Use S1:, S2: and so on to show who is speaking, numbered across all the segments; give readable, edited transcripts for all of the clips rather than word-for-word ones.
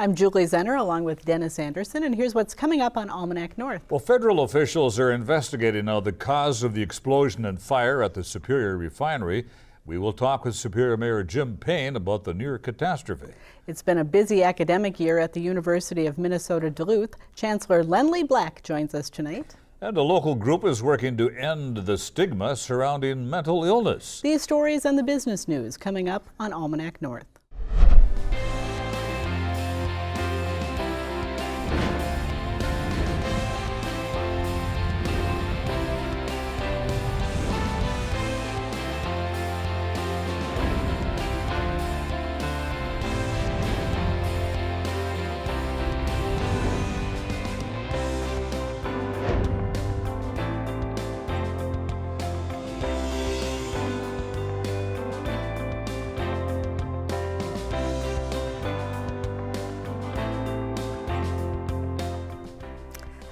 S1: I'm Julie Zenner along with Dennis Anderson, and here's what's coming up on Almanac North.
S2: Well, federal officials are investigating now the cause of the explosion and fire at the Superior Refinery. We will talk with Superior Mayor Jim Paine about the near catastrophe.
S1: It's been a busy academic year at the University of Minnesota-Duluth. Chancellor Lendley joins us tonight.
S2: And a local group is working to end the stigma surrounding mental illness.
S1: These stories and the business news coming up on Almanac North.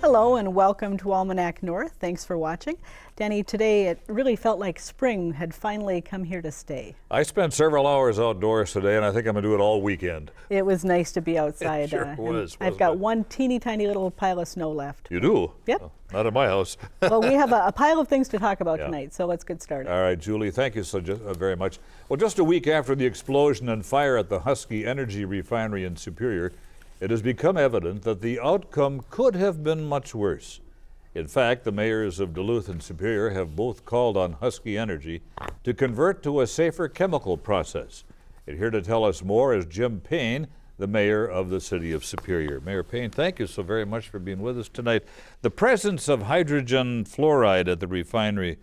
S1: Hello and welcome to Almanac North. Thanks for watching. Danny, today it really felt like spring had finally come here to stay.
S2: I spent several hours outdoors today, and I think I'm going to do it all weekend.
S1: It was nice to be outside.
S2: It sure was.
S1: I've got one teeny tiny little pile of snow left.
S2: You do?
S1: Yep.
S2: Well, not at my house.
S1: Well, we have a pile of things to talk about tonight, so let's get started.
S2: All right, Julie, thank you very much. Well, just a week after the explosion and fire at the Husky Energy Refinery in Superior, it has become evident that the outcome could have been much worse. In fact, the mayors of Duluth and Superior have both called on Husky Energy to convert to a safer chemical process. And here to tell us more is Jim Paine, the mayor of the city of Superior. Mayor Paine, thank you so very much for being with us tonight. The presence of hydrogen fluoride at the refinery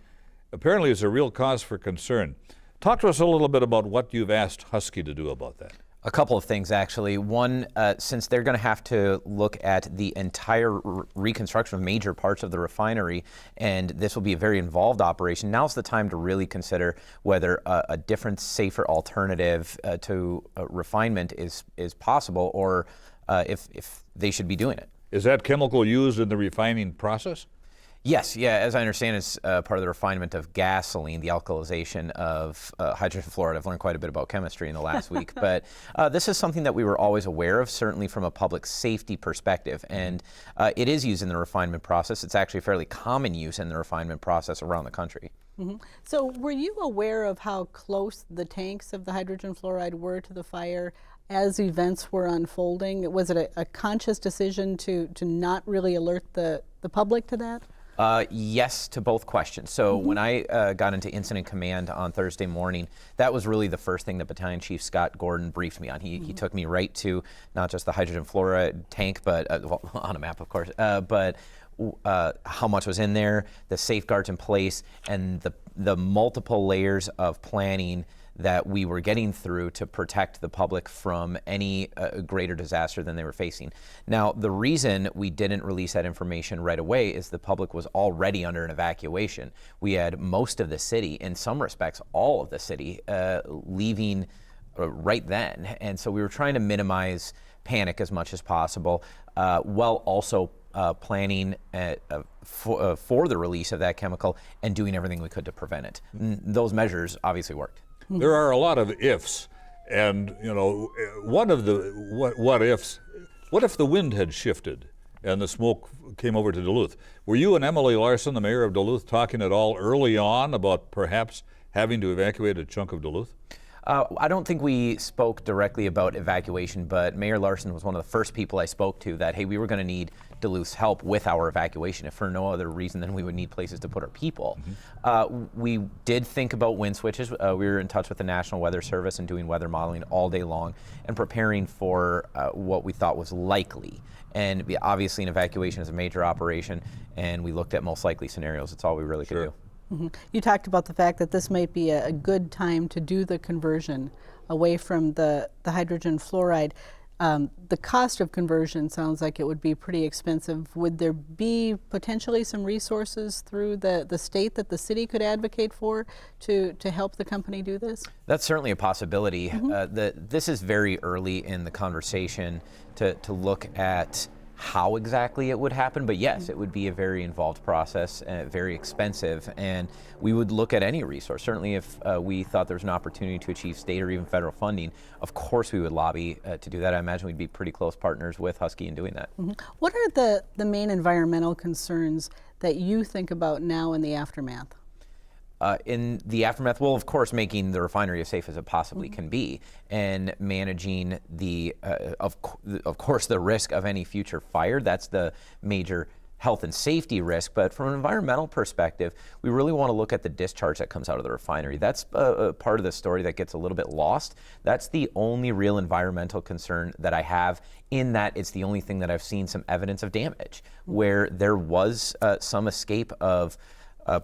S2: apparently is a real cause for concern. Talk to us a little bit about what you've asked Husky to do about that.
S3: A couple of things, actually. One, since they're going to have to look at the entire reconstruction of major parts of the refinery, and this will be a very involved operation, now's the time to really consider whether a different, safer alternative to refinement is possible, or if they should be doing it.
S2: Is that chemical used in the refining process?
S3: Yes, yeah, as I understand, it's part of the refinement of gasoline, the alkalization of hydrogen fluoride. I've learned quite a bit about chemistry in the last week, but this is something that we were always aware of, certainly from a public safety perspective, and it is used in the refinement process. It's actually fairly common use in the refinement process around the country.
S1: Mm-hmm. So were you aware of how close the tanks of the hydrogen fluoride were to the fire as events were unfolding? Was it a conscious decision to not really alert the public to that?
S3: Yes to both questions. So when I got into incident command on Thursday morning, that was really the first thing that Battalion Chief Scott Gordon briefed me on. He took me right to not just the hydrogen fluoride tank, but well, on a map, of course, but how much was in there, the safeguards in place, and the multiple layers of planning that we were getting through to protect the public from any greater disaster than they were facing. Now, the reason we didn't release that information right away is the public was already under an evacuation. We had most of the city, in some respects, all of the city, leaving right then. And so we were trying to minimize panic as much as possible, while also planning for the release of that chemical and doing everything we could to prevent it. Those measures obviously worked.
S2: There are a lot of ifs, and you know, one of the what ifs, what if the wind had shifted and the smoke came over to Duluth? Were you and Emily Larson, the mayor of Duluth, talking at all early on about perhaps having to evacuate a chunk of Duluth?
S3: I don't think we spoke directly about evacuation, but Mayor Larson was one of the first people I spoke to that, hey, we were going to need Duluth's help with our evacuation, if for no other reason than we would need places to put our people. We did think about wind switches. We were in touch with the National Weather Service and doing weather modeling all day long and preparing for what we thought was likely. And obviously an evacuation is a major operation, and we looked at most likely scenarios. It's all we really could do.
S1: Mm-hmm. You talked about the fact that this might be a good time to do the conversion away from the hydrogen fluoride. The cost of conversion sounds like it would be pretty expensive. Would there be potentially some resources through the state that the city could advocate for to help the company do this?
S3: That's certainly a possibility. This is very early in the conversation to look at how exactly it would happen, but yes, it would be a very involved process, very expensive, and we would look at any resource. Certainly if we thought there was an opportunity to achieve state or even federal funding, of course we would lobby to do that. I imagine we'd be pretty close partners with Husky in doing that.
S1: What are the main environmental concerns that you think about now in the aftermath?
S3: In the aftermath, well, of course, making the refinery as safe as it possibly can be, and managing the, of course, the risk of any future fire. That's the major health and safety risk. But from an environmental perspective, we really want to look at the discharge that comes out of the refinery. That's a part of the story that gets a little bit lost. That's the only real environmental concern that I have, in that it's the only thing that I've seen some evidence of damage, where there was some escape of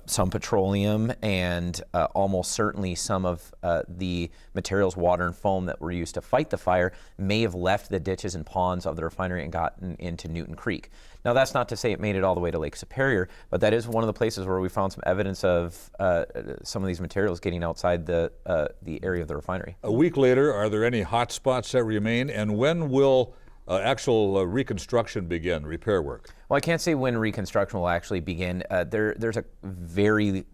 S3: some petroleum and almost certainly some of the materials, water and foam, that were used to fight the fire may have left the ditches and ponds of the refinery and gotten into Newton Creek. Now, that's not to say it made it all the way to Lake Superior, but that is one of the places where we found some evidence of some of these materials getting outside the area of the refinery.
S2: A week later, are there any hot spots that remain, and when will actual reconstruction begin, repair work?
S3: Well, I can't say when reconstruction will actually begin. There's a very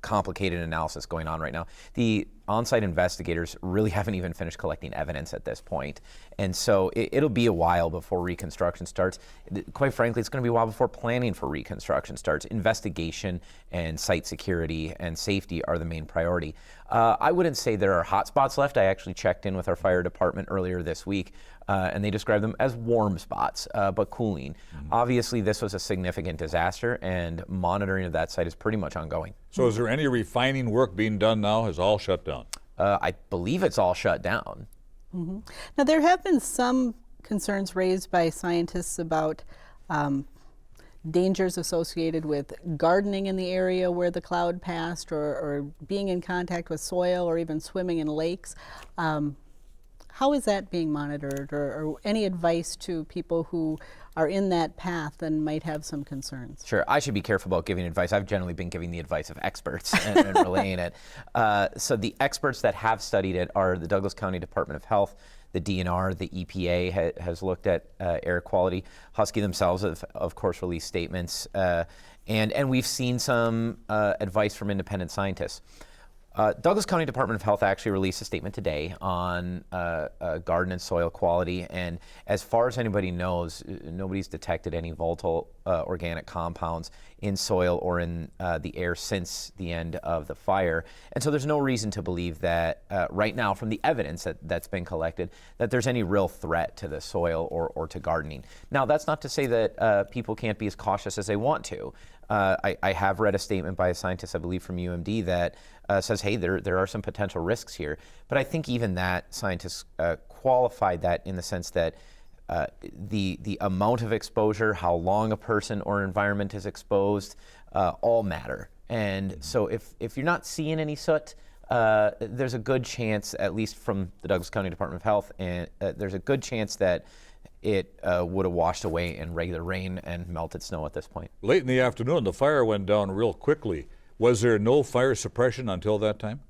S3: complicated analysis going on right now. The on-site investigators really haven't even finished collecting evidence at this point. And so it'll be a while before reconstruction starts. Quite frankly, it's going to be a while before planning for reconstruction starts. Investigation and site security and safety are the main priority. I wouldn't say there are hot spots left. I actually checked in with our fire department earlier this week, and they described them as warm spots, but cooling. Obviously, this was a significant disaster, and monitoring of that site is pretty much ongoing.
S2: So is there any refining work being done now? Is all shut down?
S3: I believe it's all shut down.
S1: Now, there have been some concerns raised by scientists about dangers associated with gardening in the area where the cloud passed, or being in contact with soil, or even swimming in lakes. How is that being monitored, or any advice to people who are in that path and might have some concerns?
S3: Sure, I should be careful about giving advice. I've generally been giving the advice of experts and relaying it. So the experts that have studied it are the Douglas County Department of Health, the DNR, the EPA has looked at air quality. Husky themselves have, of course, released statements, and we've seen some advice from independent scientists. Douglas County Department of Health actually released a statement today on garden and soil quality, and as far as anybody knows, nobody's detected any volatile organic compounds in soil or in the air since the end of the fire. And so there's no reason to believe that right now, from the evidence that's been collected, that there's any real threat to the soil or to gardening. Now, that's not to say that people can't be as cautious as they want to. I have read a statement by a scientist, I believe from UMD, that says, hey, there are some potential risks here. But I think even that scientists qualified that in the sense that the amount of exposure, how long a person or environment is exposed, all matter. And so if you're not seeing any soot, there's a good chance, at least from the Douglas County Department of Health, and there's a good chance that it would have washed away in regular rain and melted snow at this point.
S2: Late in the afternoon, the fire went down real quickly. Was there no fire suppression until that time?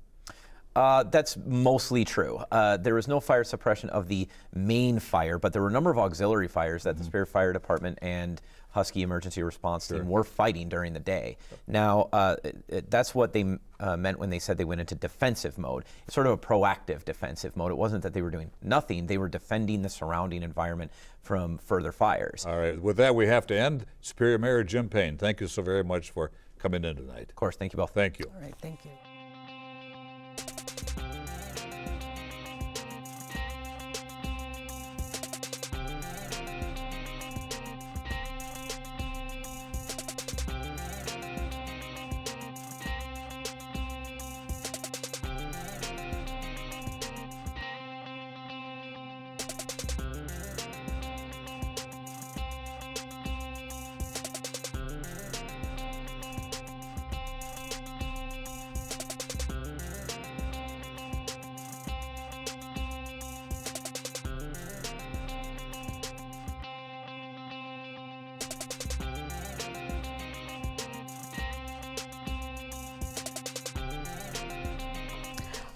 S3: That's mostly true. There was no fire suppression of the main fire, but there were a number of auxiliary fires that the Superior Fire Department and Husky Emergency Response Team were fighting during the day. Now, that's what they meant when they said they went into defensive mode. It's sort of a proactive defensive mode. It wasn't that they were doing nothing. They were defending the surrounding environment from further fires.
S2: All right. With that, we have to end. Superior Mayor Jim Paine, thank you so very much for coming in tonight.
S3: Of course. Thank you both.
S2: Thank you.
S1: All right, thank you.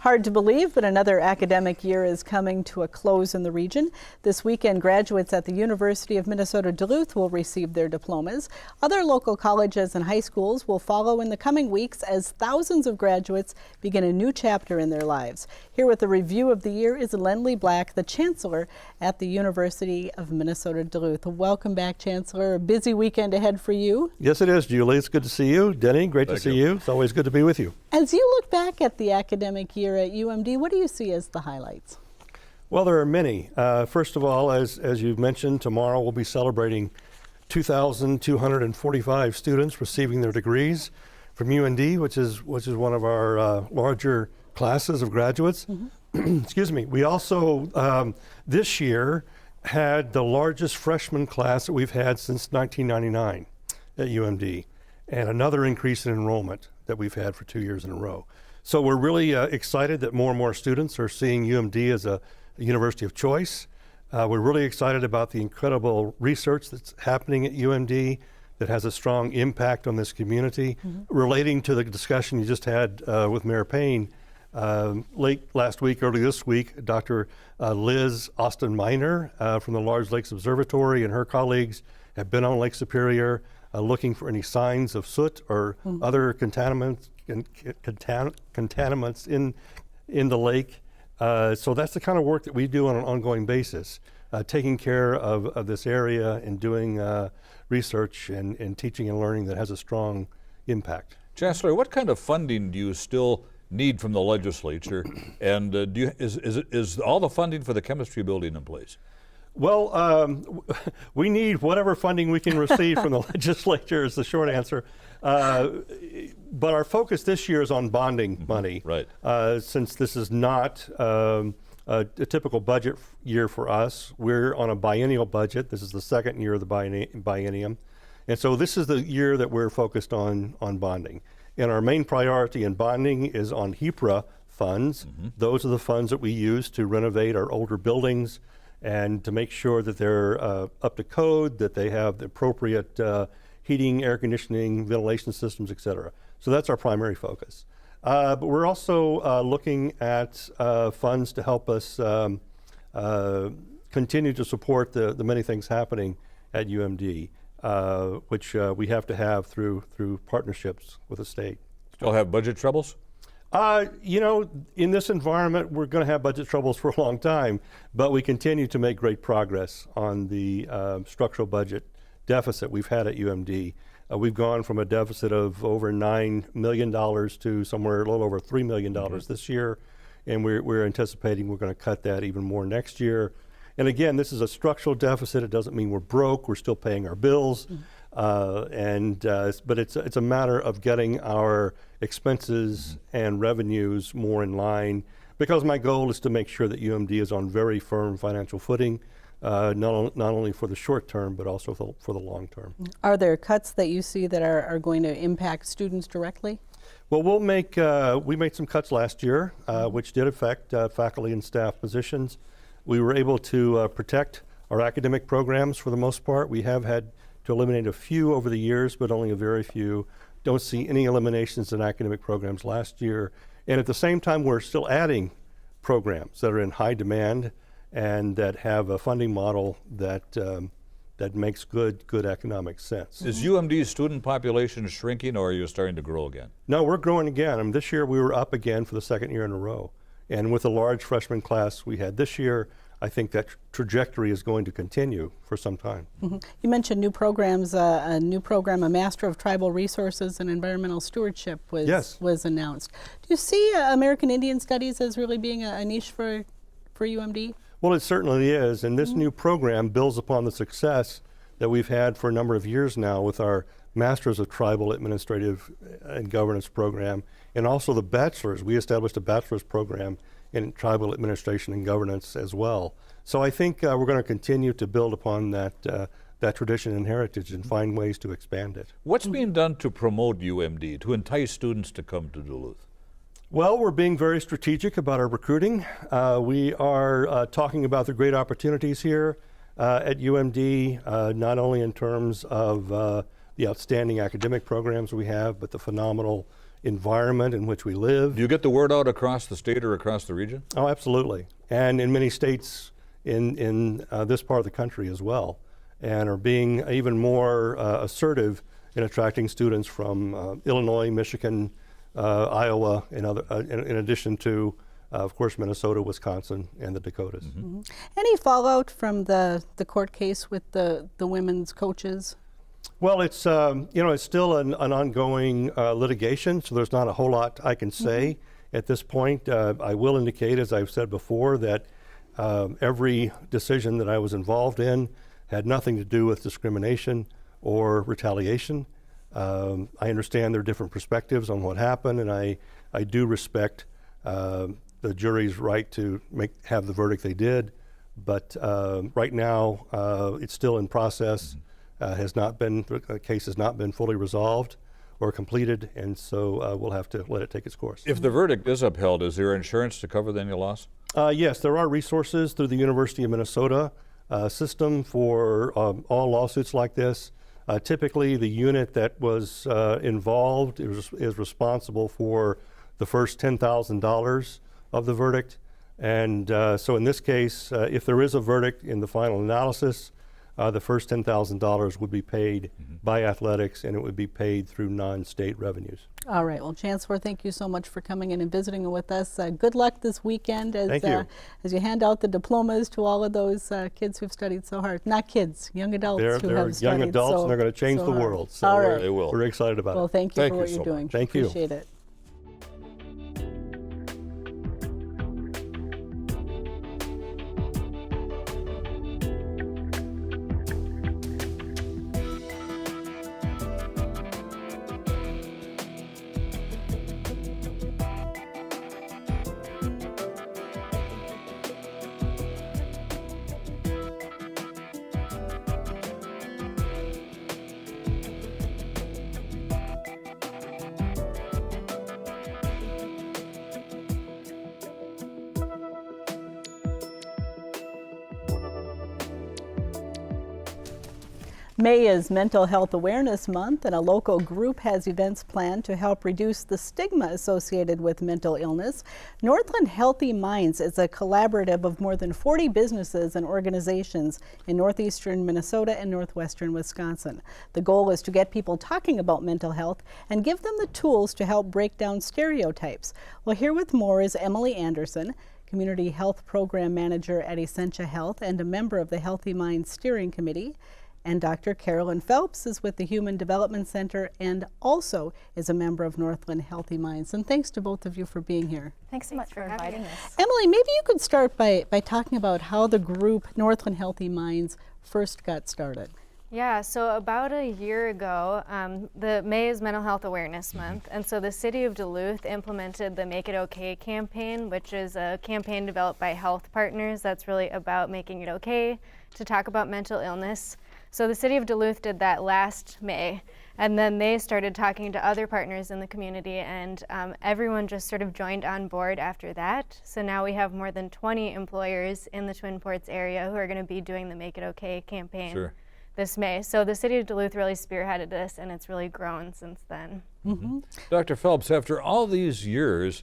S1: Hard to believe, but another academic year is coming to a close in the region. This weekend, graduates at the University of Minnesota-Duluth will receive their diplomas. Other local colleges and high schools will follow in the coming weeks as thousands of graduates begin a new chapter in their lives. Here with a review of the year is Lendley Black, the Chancellor at the University of Minnesota-Duluth. Welcome back, Chancellor. A busy weekend ahead for you.
S4: Yes, it is, Julie. It's good to see you. Denny, great to see you. It's always good to be with you.
S1: As you look back at the academic year at UMD, what do you see as the highlights?
S4: Well, there are many. First of all, as you've mentioned, tomorrow we'll be celebrating 2,245 students receiving their degrees from UND, which is one of our larger classes of graduates. Excuse me. We also, this year, had the largest freshman class that we've had since 1999 at UMD, and another increase in enrollment that we've had for 2 years in a row. So we're really excited that more and more students are seeing UMD as a university of choice. We're really excited about the incredible research that's happening at UMD that has a strong impact on this community. Relating to the discussion you just had with Mayor Paine, late last week, early this week, Dr. Liz Austin-Miner from the Large Lakes Observatory and her colleagues have been on Lake Superior looking for any signs of soot or other contaminants in the lake. So that's the kind of work that we do on an ongoing basis, taking care of this area and doing research and teaching and learning that has a strong impact.
S2: Chancellor, what kind of funding do you still need from the legislature, and is all the funding for the chemistry building in place?
S4: Well, we need whatever funding we can receive from the legislature is the short answer. But our focus this year is on bonding money.
S2: Right.
S4: Since this is not a typical budget year for us, we're on a biennial budget. This is the second year of the biennium. And so this is the year that we're focused on bonding. And our main priority in bonding is on HEPRA funds. Those are the funds that we use to renovate our older buildings and to make sure that they're up to code, that they have the appropriate heating, air conditioning, ventilation systems, et cetera. So that's our primary focus. But we're also looking at funds to help us continue to support the many things happening at UMD, which we have to have through partnerships with the state.
S2: Still have budget troubles?
S4: You know, in this environment, we're going to have budget troubles for a long time, but we continue to make great progress on the structural budget deficit we've had at UMD. We've gone from a deficit of over $9 million to somewhere a little over $3 million this year, and we're anticipating we're going to cut that even more next year. And again, this is a structural deficit. It doesn't mean we're broke. We're still paying our bills. But it's a matter of getting our expenses and revenues more in line, because my goal is to make sure that UMD is on very firm financial footing, not only for the short term, but also for the long term.
S1: Are there cuts that you see that are going to impact students directly?
S4: Well, we made some cuts last year, which did affect faculty and staff positions. We were able to protect our academic programs for the most part. We have had to eliminate a few over the years, but only a very few. Don't see any eliminations in academic programs last year. And at the same time, we're still adding programs that are in high demand and that have a funding model that makes good economic sense.
S2: Is UMD's student population shrinking, or are you starting to grow again?
S4: No, we're growing again. I mean, this year we were up again for the second year in a row. And with the large freshman class we had this year, I think that trajectory is going to continue for some time.
S1: You mentioned new programs, a new program, a Master of Tribal Resources and Environmental Stewardship was announced. Do you see American Indian Studies as really being a niche for UMD?
S4: Well, it certainly is, and this new program builds upon the success that we've had for a number of years now with our Masters of Tribal Administrative and Governance program, and also the bachelor's. We established a bachelor's program in tribal administration and governance as well. So I think we're going to continue to build upon that tradition and heritage and find ways to expand it.
S2: What's being done to promote UMD, to entice students to come to Duluth?
S4: Well, we're being very strategic about our recruiting. We are talking about the great opportunities here at UMD, not only in terms of the outstanding academic programs we have, but the phenomenal environment in which we live.
S2: Do you get the word out across the state or across the region?
S4: Oh, absolutely. And in many states in this part of the country as well, and are being even more assertive in attracting students from Illinois, Michigan, Iowa, and other, in addition to, of course, Minnesota, Wisconsin, and the Dakotas.
S1: Mm-hmm. Any fallout from the court case with the women's coaches?
S4: Well, it's it's still an ongoing litigation, so there's not a whole lot I can say at this point. I will indicate, as I've said before, that every decision that I was involved in had nothing to do with discrimination or retaliation. I understand there are different perspectives on what happened, and I do respect the jury's right to have the verdict they did. But right now, it's still in process. The case has not been fully resolved or completed, and so we'll have to let it take its course.
S2: If the verdict is upheld, is there insurance to cover any loss?
S4: Yes, there are resources through the University of Minnesota system for all lawsuits like this. Typically, the unit that was involved is responsible for the first $10,000 of the verdict. And so in this case, if there is a verdict in the final analysis, the first $10,000 would be paid by athletics, and it would be paid through non-state revenues.
S1: All right. Well, Chancellor, thank you so much for coming in and visiting with us. Good luck this weekend as you hand out the diplomas to all of those kids who've studied so hard. Not kids, young adults who have studied.
S4: They're young adults, and they're going to change the world. So
S1: all right.
S2: They will.
S4: We're excited about it.
S1: Well, thank you for what you're doing.
S4: Thank you.
S1: Appreciate it. May is Mental Health Awareness Month, and a local group has events planned to help reduce the stigma associated with mental illness. Northland Healthy Minds is a collaborative of more than 40 businesses and organizations in northeastern Minnesota and northwestern Wisconsin. The goal is to get people talking about mental health and give them the tools to help break down stereotypes. Well, here with more is Emily Anderson, Community Health Program Manager at Essentia Health and a member of the Healthy Minds Steering Committee. And Dr. Carolyn Phelps is with the Human Development Center and also is a member of Northland Healthy Minds. And thanks to both of you for being here.
S5: Thanks so much for inviting us.
S1: Emily, maybe you could start by talking about how the group Northland Healthy Minds first got started.
S5: Yeah, so about a year ago, the May is Mental Health Awareness Month, and so the City of Duluth implemented the Make It Okay campaign, which is a campaign developed by health partners that's really about making it okay to talk about mental illness. So the City of Duluth did that last May, and then they started talking to other partners in the community, and everyone just sort of joined on board after that. So now we have more than 20 employers in the Twin Ports area who are going to be doing the Make It Okay campaign this May. So the City of Duluth really spearheaded this, and it's really grown since then.
S2: Dr. Phelps, after all these years,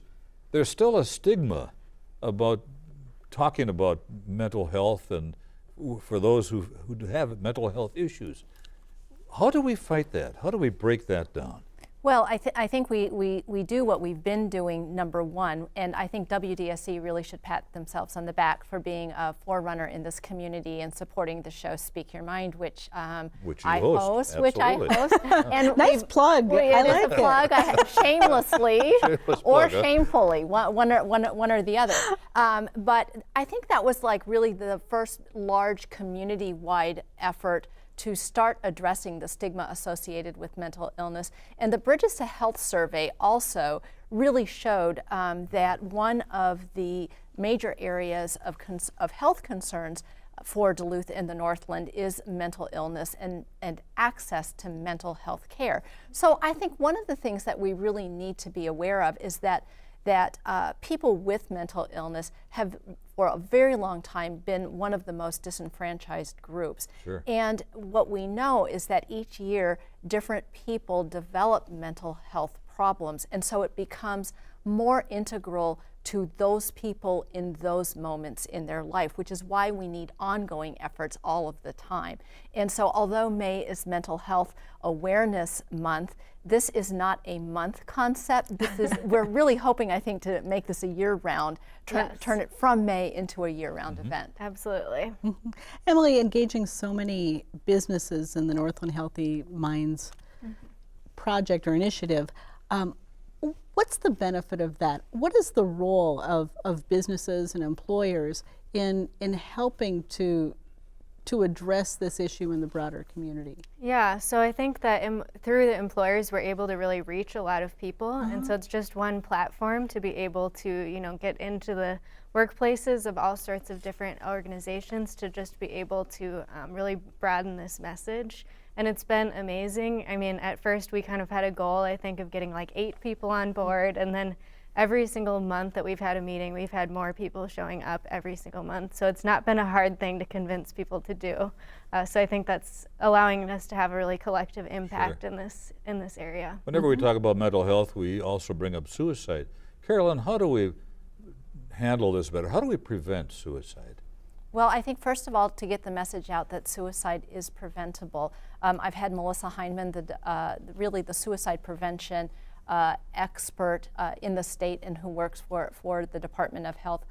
S2: there's still a stigma about talking about mental health and for those who have mental health issues. How do we fight that? How do we break that down?
S6: Well, I think we do what we've been doing, number one, and I think WDSC really should pat themselves on the back for being a forerunner in this community and supporting the show Speak Your Mind, which I host. And
S1: nice plug.
S6: I like a plug, shamelessly or shamefully, one or the other. But I think that was like really the first large community-wide effort to start addressing the stigma associated with mental illness. And the Bridges to Health survey also really showed that one of the major areas of health concerns for Duluth and the Northland is mental illness and access to mental health care. So I think one of the things that we really need to be aware of is that people with mental illness have for a very long time been one of the most disenfranchised groups.
S2: Sure.
S6: And what we know is that each year different people develop mental health problems. And so it becomes more integral to those people in those moments in their life, which is why we need ongoing efforts all of the time. And so although May is Mental Health Awareness Month, this is not a month concept. This is, we're really hoping, I think, to make this a year-round, turn it from May into a year-round event.
S5: Absolutely.
S1: Emily, engaging so many businesses in the Northland Healthy Minds project or initiative, what's the benefit of that? What is the role of businesses and employers in helping to address this issue in the broader community?
S5: Yeah, so I think that through the employers, we're able to really reach a lot of people, and so it's just one platform to be able to, you know, get into the workplaces of all sorts of different organizations to just be able to really broaden this message. And it's been amazing. I mean, at first we kind of had a goal, I think, of getting like 8 people on board, and then every single month that we've had a meeting, we've had more people showing up every single month. So it's not been a hard thing to convince people to do. So I think that's allowing us to have a really collective impact in this area.
S2: Whenever we talk about mental health, we also bring up suicide. Carolyn, how do we handle this better? How do we prevent suicide?
S6: Well, I think first of all, to get the message out that suicide is preventable. I've had Melissa Heineman, really the suicide prevention expert in the state and who works for the Department of Health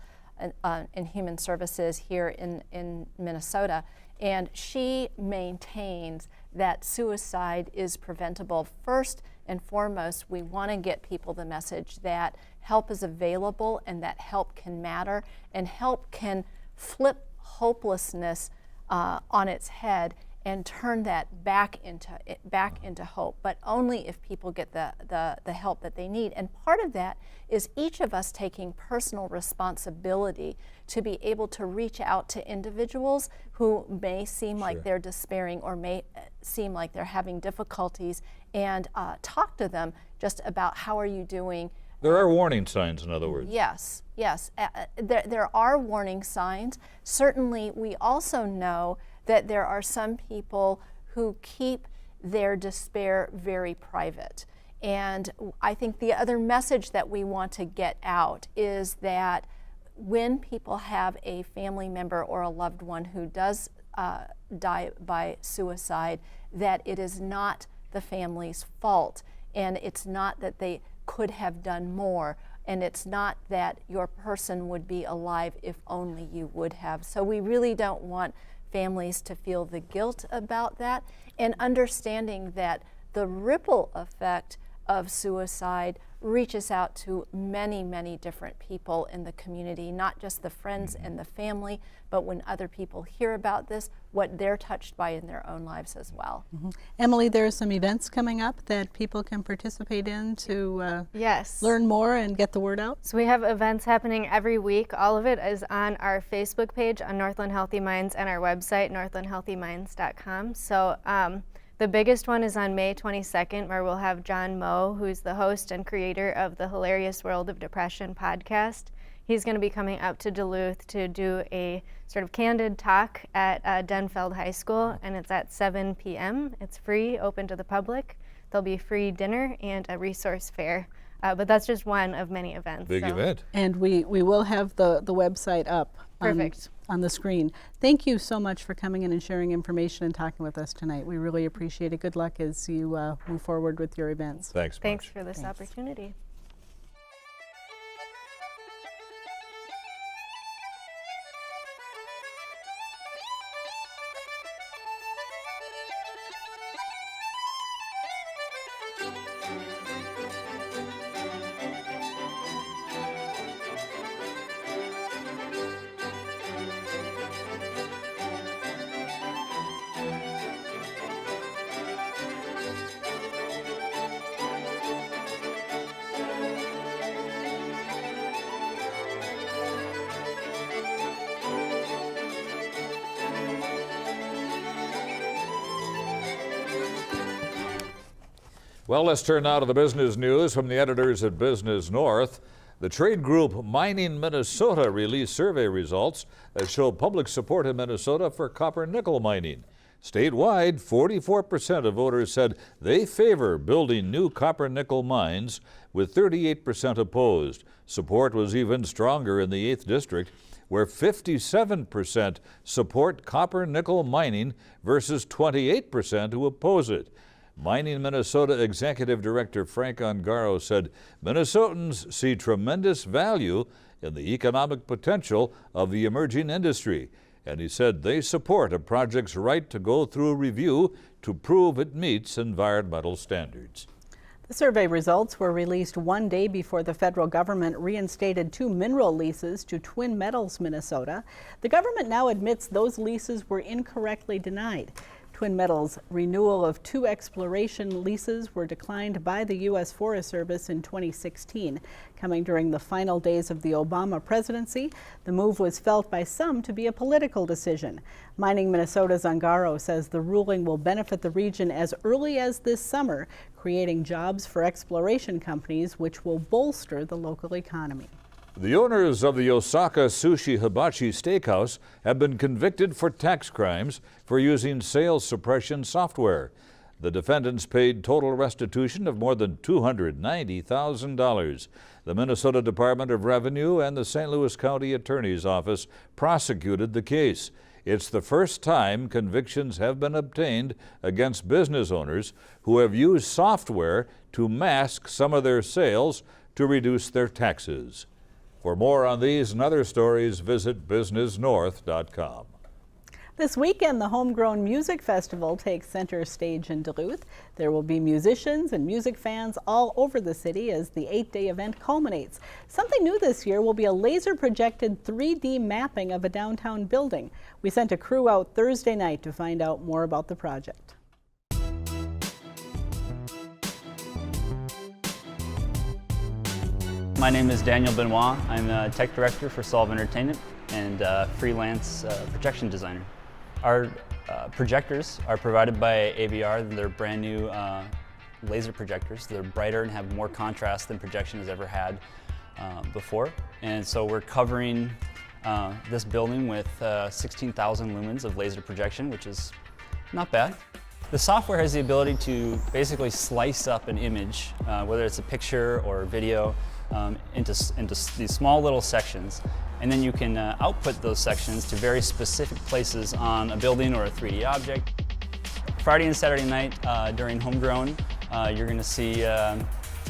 S6: and Human Services here in Minnesota. And she maintains that suicide is preventable. First and foremost, we want to get people the message that help is available and that help can matter, and help can flip hopelessness on its head and turn that back into hope, but only if people get the help that they need. And part of that is each of us taking personal responsibility to be able to reach out to individuals who may seem like they're despairing or may seem like they're having difficulties, and talk to them just about how are you doing.
S2: There are warning signs, in other words.
S6: Yes, yes. There are warning signs. Certainly, we also know that there are some people who keep their despair very private. And I think the other message that we want to get out is that when people have a family member or a loved one who does die by suicide, that it is not the family's fault, and it's not that they could have done more, and it's not that your person would be alive if only you would have. So we really don't want families to feel the guilt about that, and understanding that the ripple effect of suicide reaches out to many, many different people in the community, not just the friends and the family, but when other people hear about this, what they're touched by in their own lives as well.
S1: Emily, there are some events coming up that people can participate in to
S5: Yes.
S1: learn more and get the word out?
S5: So we have events happening every week. All of it is on our Facebook page on Northland Healthy Minds and our website, northlandhealthyminds.com. So the biggest one is on May 22nd, where we'll have John Moe, who's the host and creator of the Hilarious World of Depression podcast. He's going to be coming up to Duluth to do a sort of candid talk at Denfeld High School, and it's at 7 p.m. It's free, open to the public. There'll be free dinner and a resource fair. But that's just one of many events.
S2: Big event.
S1: And we will have the website up on the screen. Thank you so much for coming in and sharing information and talking with us tonight. We really appreciate it. Good luck as you move forward with your events.
S2: Thanks much.
S5: Thanks for this opportunity.
S2: Well, let's turn now to the business news from the editors at Business North. The trade group Mining Minnesota released survey results that show public support in Minnesota for copper nickel mining. Statewide, 44% of voters said they favor building new copper-nickel mines, with 38% opposed. Support was even stronger in the 8th District, where 57% support copper-nickel mining versus 28% who oppose it. Mining Minnesota Executive Director Frank Ongaro said Minnesotans see tremendous value in the economic potential of the emerging industry, and he said they support a project's right to go through review to prove it meets environmental standards.
S1: The survey results were released one day before the federal government reinstated 2 mineral leases to Twin Metals, Minnesota. The government now admits those leases were incorrectly denied. Twin Metals' renewal of 2 exploration leases were declined by the U.S. Forest Service in 2016. Coming during the final days of the Obama presidency, the move was felt by some to be a political decision. Mining Minnesota's Ongaro says the ruling will benefit the region as early as this summer, creating jobs for exploration companies, which will bolster the local economy.
S2: The owners of the Osaka Sushi Hibachi Steakhouse have been convicted for tax crimes for using sales suppression software. The defendants paid total restitution of more than $290,000. The Minnesota Department of Revenue and the St. Louis County Attorney's Office prosecuted the case. It's the first time convictions have been obtained against business owners who have used software to mask some of their sales to reduce their taxes. For more on these and other stories, visit businessnorth.com.
S1: This weekend, the Homegrown Music Festival takes center stage in Duluth. There will be musicians and music fans all over the city as the 8-day event culminates. Something new this year will be a laser-projected 3D mapping of a downtown building. We sent a crew out Thursday night to find out more about the project.
S7: My name is Daniel Benoit. I'm a tech director for Solve Entertainment and freelance projection designer. Our projectors are provided by AVR. They're brand new laser projectors. They're brighter and have more contrast than projection has ever had before. And so we're covering this building with 16,000 lumens of laser projection, which is not bad. The software has the ability to basically slice up an image, whether it's a picture or a video, into these small little sections, and then you can output those sections to very specific places on a building or a 3D object. Friday and Saturday night during Homegrown, you're going to see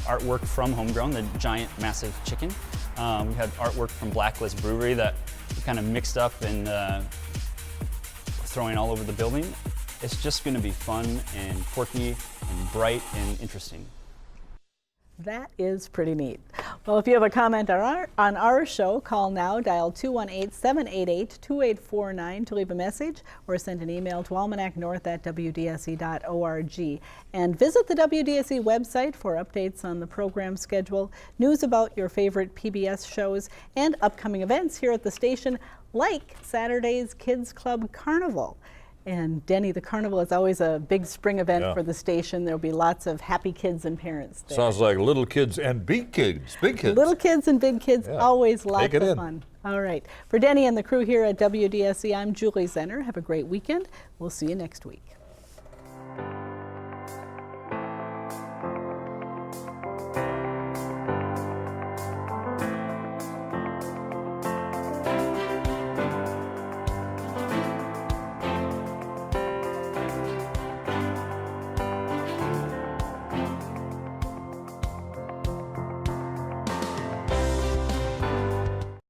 S7: artwork from Homegrown, the giant, massive chicken. We had artwork from Blacklist Brewery that we kind of mixed up and throwing all over the building. It's just going to be fun and quirky and bright and interesting.
S1: That is pretty neat. Well, if you have a comment on our show, call now, dial 218-788-2849 to leave a message, or send an email to almanacnorth@wdse.org. And visit the WDSE website for updates on the program schedule, news about your favorite PBS shows, and upcoming events here at the station, like Saturday's Kids Club Carnival. And Denny, the carnival is always a big spring event for the station. There'll be lots of happy kids and parents there.
S2: Sounds like little kids and big kids,
S1: Little kids and big kids, always lots of fun. All right. For Denny and the crew here at WDSE, I'm Julie Zenner. Have a great weekend. We'll see you next week.